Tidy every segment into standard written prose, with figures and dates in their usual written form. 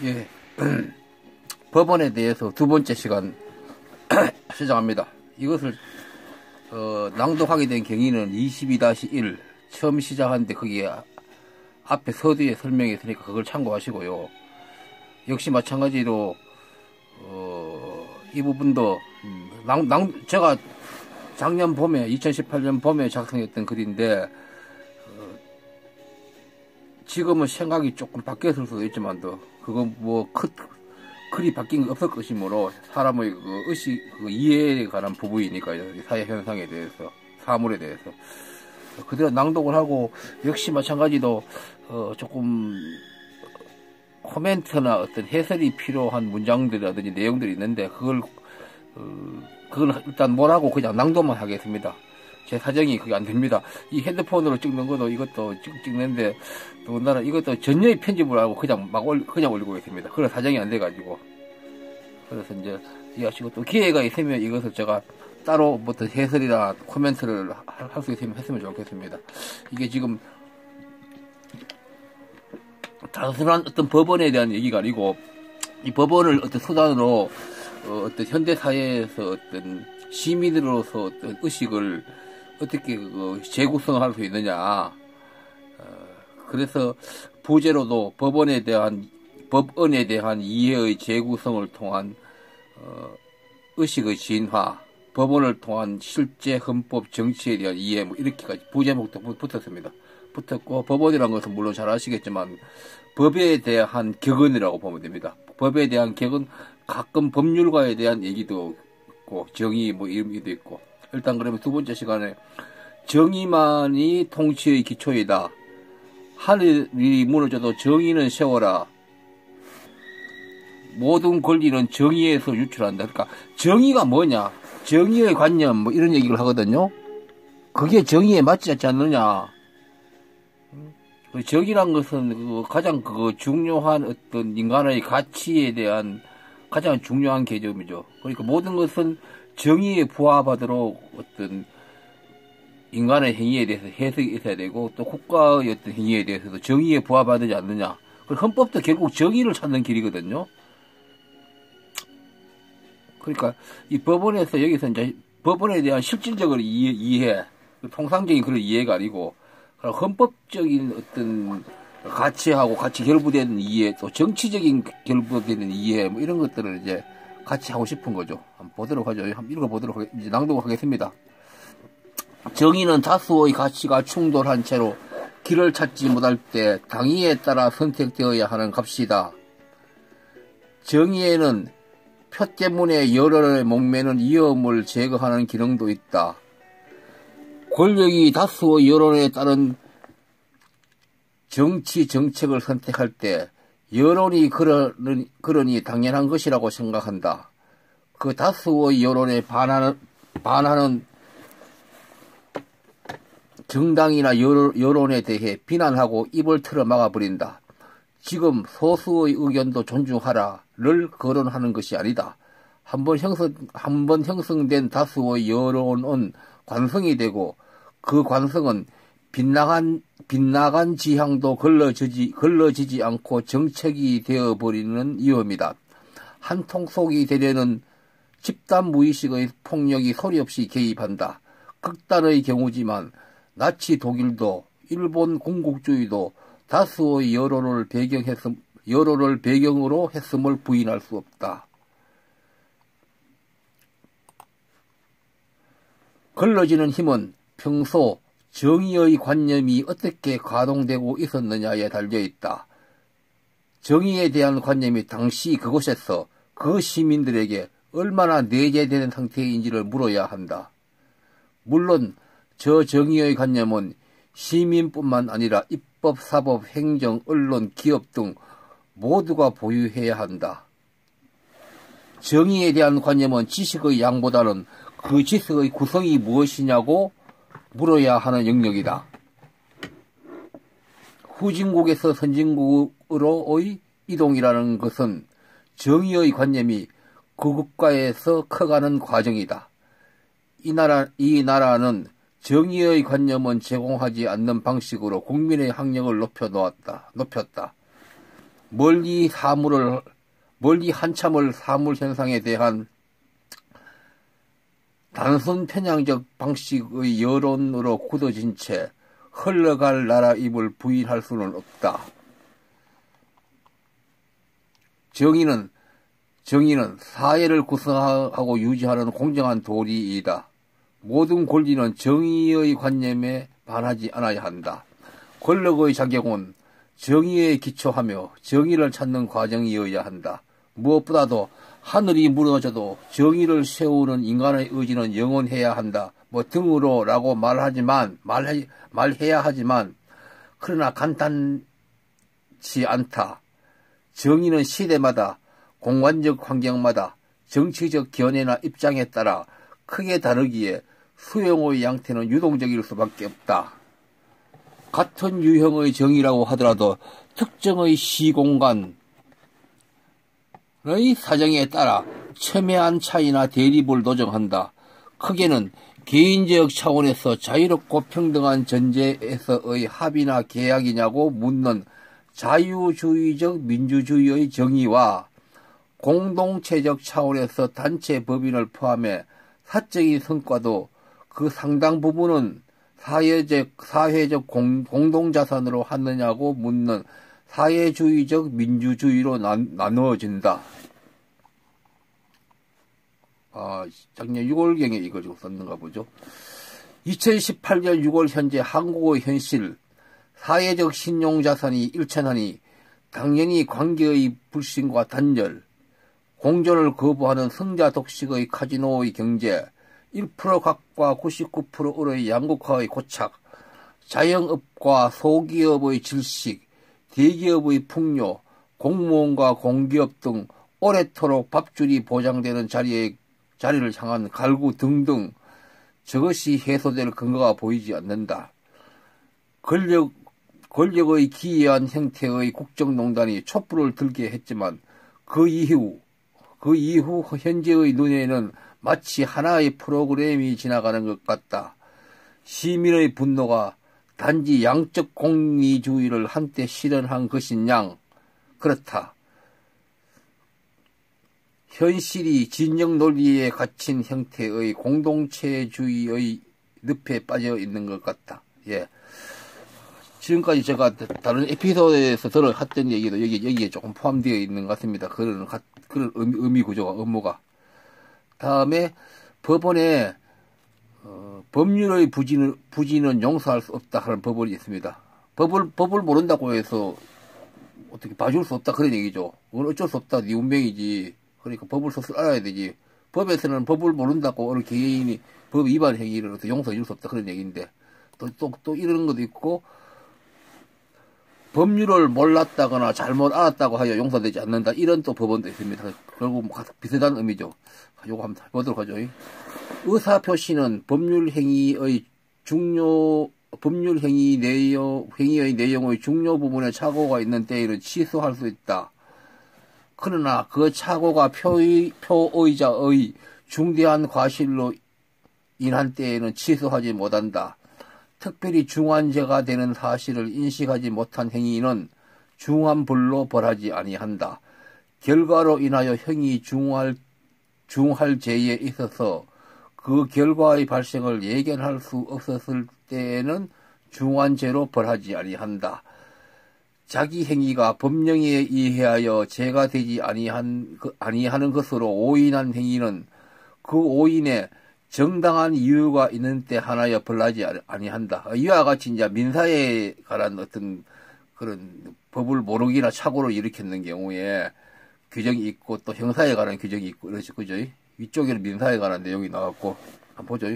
예, 법원에 대해서 두 번째 시간 시작합니다. 이것을 낭독하게 된 경위는 22-1 처음 시작하는데 거기에 앞에 서두에 설명이 있으니까 그걸 참고하시고요. 역시 마찬가지로 이 부분도 제가 작년 봄에 2018년 봄에 작성했던 글인데 지금은 생각이 조금 바뀌었을 수도 있지만도 그거 뭐 글이 바뀐 게 없을 것이므로 사람의 그 의식, 그 이해에 관한 부분이니까요. 사회 현상에 대해서, 사물에 대해서 그대로 낭독을 하고, 역시 마찬가지로 조금 코멘트나 어떤 해설이 필요한 문장들이라든지 내용들이 있는데 그걸 일단 뭐라고 그냥 낭독만 하겠습니다. 제 사정이 그게 안 됩니다. 이 핸드폰으로 찍는 것도 이것도 찍는데 더군다나 이것도 전혀의 편집을 하고 그냥 그냥 올리고 있습니다. 그런 사정이 안 돼가지고. 그래서 이제 이해하시고 또 기회가 있으면 이것을 제가 따로 어떤 해설이나 코멘트를 할 수 있으면 했으면 좋겠습니다. 이게 지금 단순한 어떤 법원에 대한 얘기가 아니고 이 법원을 어떤 수단으로 어떤 현대 사회에서 어떤 시민으로서 어떤 의식을 어떻게 재구성할 수 있느냐. 그래서 부제로도 법원에 대한 이해의 재구성을 통한 의식의 진화, 법원을 통한 실제 헌법 정치에 대한 이해, 뭐 이렇게까지 부제목도 붙었고, 법원이라는 것은 물론 잘 아시겠지만 법에 대한 격언이라고 보면 됩니다. 법에 대한 격언, 가끔 법률가에 대한 얘기도 있고 정의 뭐 이런 의미도 있고. 일단 그러면 두 번째 시간에 정의만이 통치의 기초이다. 하늘이 무너져도 정의는 세워라. 모든 권리는 정의에서 유출한다. 그러니까 정의가 뭐냐? 정의의 관념 뭐 이런 얘기를 하거든요. 그게 정의에 맞지 않느냐? 정의란 것은 가장 중요한 어떤 인간의 가치에 대한 가장 중요한 개념이죠. 그러니까 모든 것은 정의에 부합하도록 어떤 인간의 행위에 대해서 해석이 있어야 되고 또 국가의 어떤 행위에 대해서도 정의에 부합하지 않느냐. 헌법도 결국 정의를 찾는 길이거든요. 그러니까 이 법원에서 여기서 이제 법원에 대한 실질적으로 이해, 통상적인 그런 이해가 아니고 헌법적인 어떤 가치하고 같이 결부되는 이해, 또 정치적인 결부되는 이해, 뭐 이런 것들을 이제 같이 하고 싶은 거죠. 한번 보도록 하죠. 한번 읽어보도록 이제 낭독하겠습니다. 정의는 다수의 가치가 충돌한 채로 길을 찾지 못할 때 당위에 따라 선택되어야 하는 값이다. 정의에는 표 때문에 여론의 목매는 위험을 제거하는 기능도 있다. 권력이 다수의 여론에 따른 정치 정책을 선택할 때 여론이 그러니 당연한 것이라고 생각한다. 그 다수의 여론에 반하는 정당이나 여론에 대해 비난하고 입을 틀어 막아버린다. 지금 소수의 의견도 존중하라를 거론하는 것이 아니다. 한번 형성된 다수의 여론은 관성이 되고 그 관성은 빗나간 지향도 걸러지지 않고 정책이 되어버리는 위험이다. 한통속이 되려는 집단 무의식의 폭력이 소리 없이 개입한다. 극단의 경우지만 나치 독일도 일본 군국주의도 다수의 여론을 배경으로 했음을 부인할 수 없다. 걸러지는 힘은 평소 정의의 관념이 어떻게 가동되고 있었느냐에 달려있다. 정의에 대한 관념이 당시 그곳에서 그 시민들에게 얼마나 내재되는 상태인지를 물어야 한다. 물론 저 정의의 관념은 시민뿐만 아니라 입법, 사법, 행정, 언론, 기업 등 모두가 보유해야 한다. 정의에 대한 관념은 지식의 양보다는 그 지식의 구성이 무엇이냐고 물어야 하는 영역이다. 후진국에서 선진국으로의 이동이라는 것은 정의의 관념이 그 국가에서 커가는 과정이다. 이 나라는 정의의 관념은 제공하지 않는 방식으로 국민의 학력을 높였다. 멀리 한참을 사물 현상에 대한 단순 편향적 방식의 여론으로 굳어진 채 흘러갈 나라임을 부인할 수는 없다. 정의는 사회를 구성하고 유지하는 공정한 도리이다. 모든 권리는 정의의 관념에 반하지 않아야 한다. 권력의 작용은 정의에 기초하며 정의를 찾는 과정이어야 한다. 무엇보다도 하늘이 무너져도 정의를 세우는 인간의 의지는 영원해야 한다. 등으로라고 말해야 하지만 그러나 간단치 않다. 정의는 시대마다 공간적 환경마다 정치적 견해나 입장에 따라 크게 다르기에 수용의 양태는 유동적일 수밖에 없다. 같은 유형의 정의라고 하더라도 특정의 시공간의 사정에 따라 첨예한 차이나 대립을 노정한다. 크게는 개인적 차원에서 자유롭고 평등한 전제에서의 합의나 계약이냐고 묻는 자유주의적 민주주의의 정의와 공동체적 차원에서 단체 법인을 포함해 사적인 성과도 그 상당 부분은 사회적 공동자산으로 하느냐고 묻는 사회주의적 민주주의로 나누어진다. 작년 6월경에 이걸 좀 썼는가 보죠. 2018년 6월 현재 한국의 현실, 사회적 신용자산이 일천하니 당연히 관계의 불신과 단절, 공존을 거부하는 성자 독식의 카지노의 경제, 1% 각과 99%의 양극화의 고착, 자영업과 소기업의 질식, 대기업의 풍요, 공무원과 공기업 등 오래도록 밥줄이 보장되는 자리를 향한 갈구 등등 저것이 해소될 근거가 보이지 않는다. 권력의 기이한 형태의 국정농단이 촛불을 들게 했지만 그 이후 현재의 눈에는 마치 하나의 프로그램이 지나가는 것 같다. 시민의 분노가 단지 양적 공리주의를 한때 실현한 것인 그렇다. 현실이 진영 논리에 갇힌 형태의 공동체주의의 늪에 빠져 있는 것 같다. 예. 지금까지 제가 다른 에피소드에서 했던 얘기도 여기에 조금 포함되어 있는 것 같습니다. 그런 의미 구조가, 업무가. 다음에 법원에 법률의 부진은 용서할 수 없다 하는 법원이 있습니다. 법을 모른다고 해서 어떻게 봐줄 수 없다 그런 얘기죠. 그건 어쩔 수 없다. 네 운명이지. 그러니까 법을 스스로 알아야 되지. 법에서는 법을 모른다고 어느 개인이 법 위반 행위를 용서해 줄 수 없다 그런 얘기인데 또 이런 것도 있고 법률을 몰랐다거나 잘못 알았다고 하여 용서되지 않는다. 이런 또 법원도 있습니다. 결국 비슷한 의미죠. 요거 한번 보도록 하죠. 의사표시는 법률행위의 내용의 중요 부분에 착오가 있는 때에는 취소할 수 있다. 그러나 그 착오가 표의자의 중대한 과실로 인한 때에는 취소하지 못한다. 특별히 중한죄가 되는 사실을 인식하지 못한 행위는 중한불로 벌하지 아니한다. 결과로 인하여 형이 중할 죄에 있어서 그 결과의 발생을 예견할 수 없었을 때에는 중한죄로 벌하지 아니한다. 자기 행위가 법령에 의하여 죄가 되지 아니하는 것으로 오인한 행위는 그 오인에 정당한 이유가 있는 때 하나여 벌하지 아니한다. 이와 같이 이제 민사에 관한 어떤 그런 법을 모르기나 착오를 일으켰는 경우에 규정이 있고 또 형사에 관한 규정이 있고 이러죠. 그죠? 위쪽에는 민사에 관한 내용이 나왔고 한번 보죠.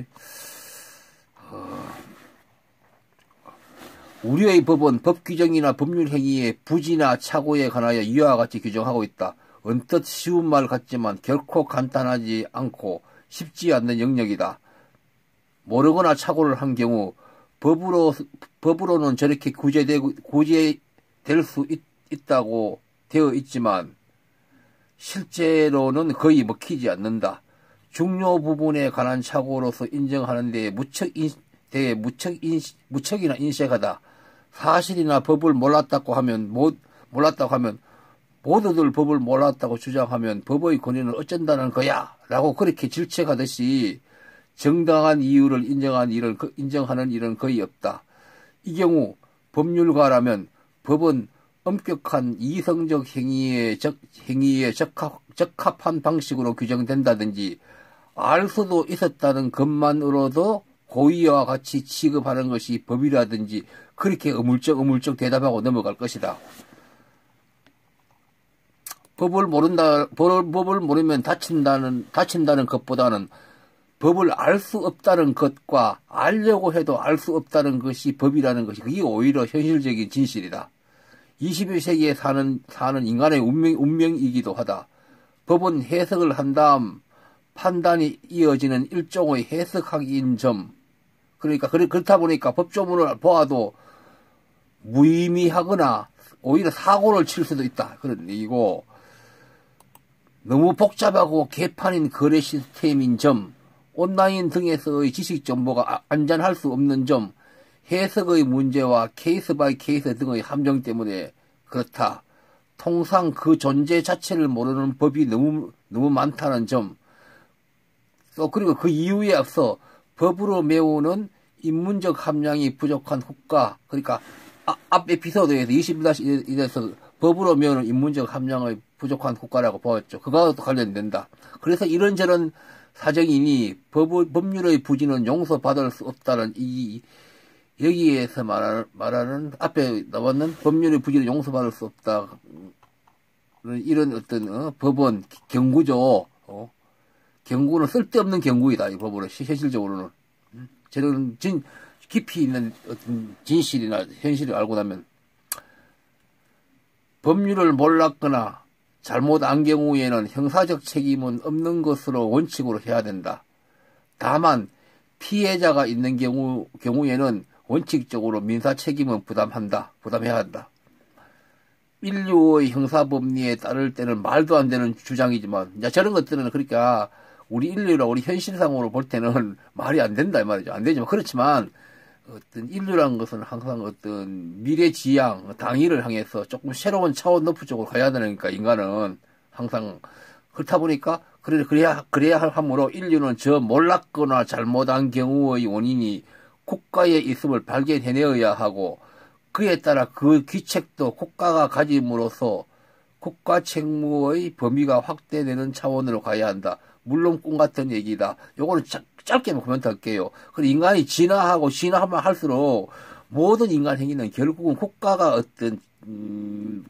우리의 법은 법 규정이나 법률 행위의 부지나 착오에 관하여 이와 같이 규정하고 있다. 언뜻 쉬운 말 같지만 결코 간단하지 않고 쉽지 않는 영역이다. 모르거나 착오를 한 경우 법으로는 저렇게 구제될 수 있다고 되어 있지만 실제로는 거의 먹히지 않는다. 중요 부분에 관한 착오로서 인정하는 데에 무척이나 인색하다. 사실이나 법을 몰랐다고 하면 모두들 법을 몰랐다고 주장하면 법의 권위는 어쩐다는 거야 라고 그렇게 질책하듯이 정당한 이유를 인정하는 일은 거의 없다. 이 경우 법률가라면 법은 엄격한 이성적 행위에 적합한 방식으로 규정된다든지 알 수도 있었다는 것만으로도 고의와 같이 취급하는 것이 법이라든지 그렇게 어물쩍 대답하고 넘어갈 것이다. 법을 모르면 다친다는 것보다는 법을 알 수 없다는 것과 알려고 해도 알 수 없다는 것이 법이라는 것이 그게 오히려 현실적인 진실이다. 21세기에 사는 인간의 운명이기도 하다. 법은 해석을 한 다음 판단이 이어지는 일종의 해석학인 점. 그러니까 그렇다 보니까 법조문을 보아도 무의미하거나 오히려 사고를 칠 수도 있다. 그런 얘기고 너무 복잡하고 개판인 거래 시스템인 점. 온라인 등에서의 지식 정보가 안전할 수 없는 점, 해석의 문제와 케이스 바이 케이스 등의 함정 때문에 그렇다. 통상 그 존재 자체를 모르는 법이 너무 많다는 점, 또 그리고 그 이유에 앞서 법으로 메우는 인문적 함량이 부족한 국가, 그러니까 앞 에피소드에서 21-1에서 법으로 메우는 인문적 함량의 부족한 국가라고 보았죠. 그거와도 관련된다. 그래서 이런저런 사정이니 법률의 부진은 용서받을 수 없다는 여기에서 말하는 앞에 나왔는 법률의 부진은 용서받을 수 없다. 이런 어떤 법은 경구죠. 경구는 쓸데없는 경구이다. 이 법으로 현실적으로는 저는 깊이 있는 어떤 진실이나 현실을 알고 나면 법률을 몰랐거나 잘못 안 경우에는 형사적 책임은 없는 것으로 원칙으로 해야 된다. 다만 피해자가 있는 경우에는 원칙적으로 민사 책임은 부담해야 한다. 인류의 형사법리에 따를 때는 말도 안 되는 주장이지만 이제 저런 것들은 그러니까 우리 인류나 우리 현실상으로 볼 때는 말이 안 된다 이 말이죠. 안 되지만 그렇지만 어떤 인류라는 것은 항상 어떤 미래지향, 당위를 향해서 조금 새로운 차원 높은 쪽으로 가야 되니까 인간은 항상 그렇다 보니까 그래야 하므로 인류는 저 몰랐거나 잘못한 경우의 원인이 국가에 있음을 발견해내어야 하고 그에 따라 그 귀책도 국가가 가짐으로써 국가 책무의 범위가 확대되는 차원으로 가야 한다. 물론 꿈 같은 얘기다. 요거는 짧게만 코멘트 할게요. 그리고 인간이 진화하면 할수록 모든 인간 행위는 결국은 국가가 어떤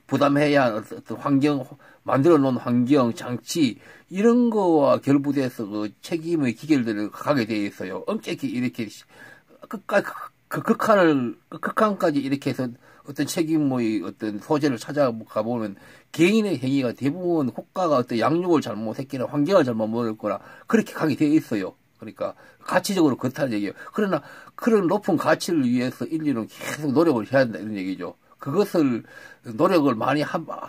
부담해야 할 어떤 환경, 만들어 놓은 환경, 장치 이런 거와 결부돼서 그 책임의 기결들을 가게 돼 있어요. 엄격히 이렇게 극한까지 이렇게 해서 어떤 책임의 어떤 소재를 찾아가 보면 개인의 행위가 대부분 국가가 어떤 양육을 잘못했거나 환경을 잘못 먹었거나 그렇게 가게 돼 있어요. 그러니까 가치적으로 그렇다는 얘기예요. 그러나 그런 높은 가치를 위해서 인류는 계속 노력을 해야 한다 이런 얘기죠. 그것을 노력을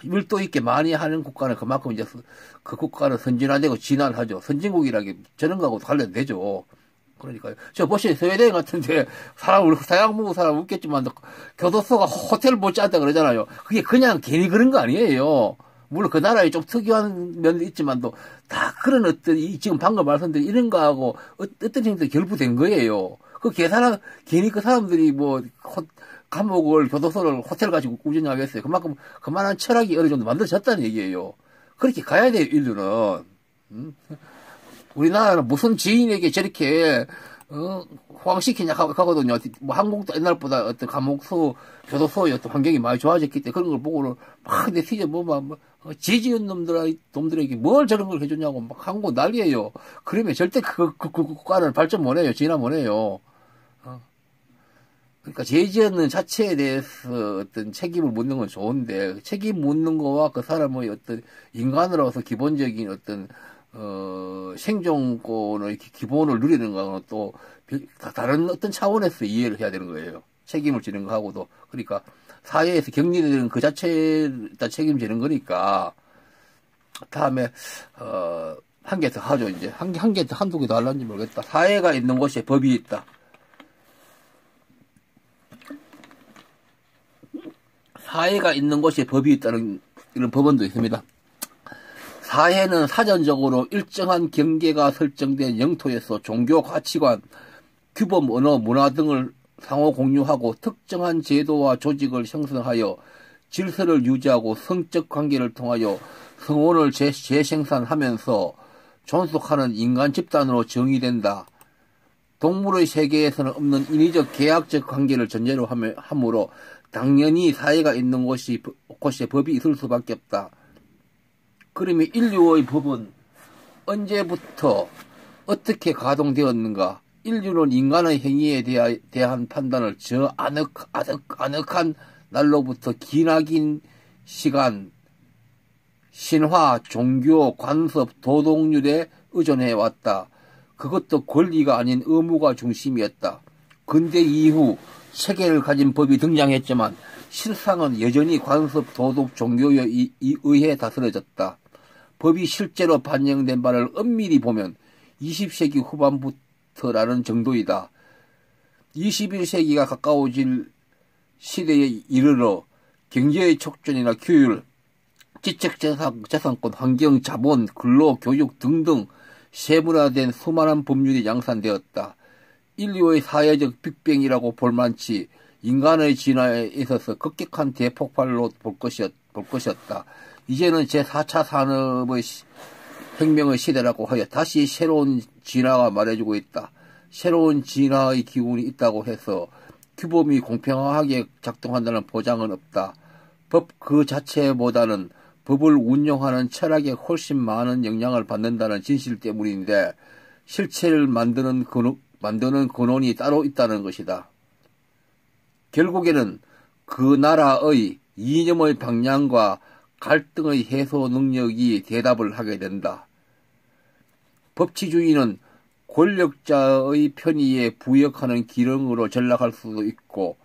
밀도 있게 많이 하는 국가는 그만큼 이제 그 국가는 선진화되고 진화를 하죠. 선진국이라기 저런 거하고 관련되죠. 그러니까요. 저 보시면 스웨덴 같은데 우리 서양 문구 사람 웃겠지만 교도소가 호텔 못지않다 그러잖아요. 그게 그냥 괜히 그런 거 아니에요. 물론 그 나라에 좀 특이한 면도 있지만도 다 그런 어떤 지금 방금 말씀드린 이런 거하고 어떤 형태로 결부된 거예요. 괜히 그 사람들이 뭐 감옥을 교도소를 호텔 가지고 운영하겠어요. 그만한 철학이 어느 정도 만들어졌다는 얘기예요. 그렇게 가야 돼요, 인류는. 우리나라는 무슨 지인에게 저렇게 호강시키냐 하거든요. 뭐 한국도 옛날보다 어떤 교도소의 어떤 환경이 많이 좋아졌기 때문에 그런 걸 보고는 막 내티즌 지지은 놈들에게 뭘 저런 걸 해줬냐고 막 한국 난리예요. 그러면 절대 그 국가는 발전 못해요. 진화 못해요. 그러니까 죄 지었는 자체에 대해서 어떤 책임을 묻는 건 좋은데 책임 묻는 거와 그 사람의 어떤 인간으로서 기본적인 어떤 생존권의 기본을 누리는 거하고는 또 다른 어떤 차원에서 이해를 해야 되는 거예요. 책임을 지는 거하고도. 그러니까 사회에서 격리되는 그 자체에 책임지는 거니까. 다음에 한 개 더 하죠. 이제 한 개 더 한두 개 더 하려는지 모르겠다. 사회가 있는 곳에 법이 있다. 사회가 있는 곳에 법이 있다는 이런 법원도 있습니다. 사회는 사전적으로 일정한 경계가 설정된 영토에서 종교 가치관, 규범, 언어, 문화 등을 상호 공유하고 특정한 제도와 조직을 형성하여 질서를 유지하고 성적 관계를 통하여 성원을 재생산하면서 존속하는 인간 집단으로 정의된다. 동물의 세계에서는 없는 인위적 계약적 관계를 전제로 하므로 당연히 사회가 있는 곳에 법이 있을 수밖에 없다. 그러면 인류의 법은 언제부터 어떻게 가동되었는가? 인류는 인간의 행위에 대한 판단을 저 아늑한 날로부터 기나긴 시간, 신화, 종교, 관습, 도덕률에 의존해왔다. 그것도 권리가 아닌 의무가 중심이었다. 근대 이후 체계를 가진 법이 등장했지만 실상은 여전히 관습, 도덕, 종교에 의해 다스려졌다. 법이 실제로 반영된 바를 엄밀히 보면 20세기 후반부터라는 정도이다. 21세기가 가까워질 시대에 이르러 경제의 촉진이나 규율, 지적재산권, 환경, 자본, 근로, 교육 등등 세분화된 수많은 법률이 양산되었다. 인류의 사회적 빅뱅이라고 볼만치 인간의 진화에 있어서 급격한 대폭발로 볼 것이었다. 이제는 제4차 산업의 혁명의 시대라고 하여 다시 새로운 진화가 말해주고 있다. 새로운 진화의 기운이 있다고 해서 규범이 공평하게 작동한다는 보장은 없다. 법 그 자체보다는 법을 운용하는 철학에 훨씬 많은 영향을 받는다는 진실 때문인데 실체를 만드는 근원이 따로 있다는 것이다. 결국에는 그 나라의 이념의 방향과 갈등의 해소 능력이 대답을 하게 된다. 법치주의는 권력자의 편의에 부역하는 기능으로 전락할 수도 있고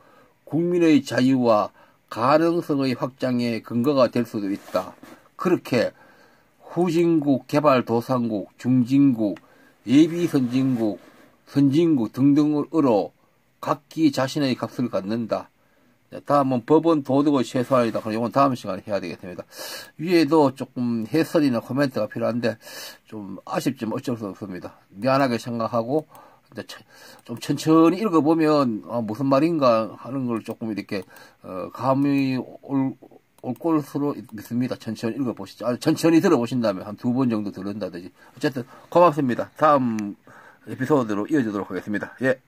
국민의 자유와 가능성의 확장의 근거가 될 수도 있다. 그렇게 후진국, 개발도상국, 중진국, 예비선진국, 선진국 등등으로 각기 자신의 값을 갖는다. 다음은 법원 도덕의 최소한이다. 그럼 이건 다음 시간에 해야 되겠습니다. 위에도 조금 해설이나 코멘트가 필요한데 좀 아쉽지만 어쩔 수 없습니다. 미안하게 생각하고 좀 천천히 읽어보면 무슨 말인가 하는 걸 조금 이렇게 감이 올 것으로 믿습니다. 천천히 읽어보시죠. 천천히 들어보신 다음에 한 2번 정도 들은다든지. 어쨌든 고맙습니다. 다음 에피소드로 이어지도록 하겠습니다. 예.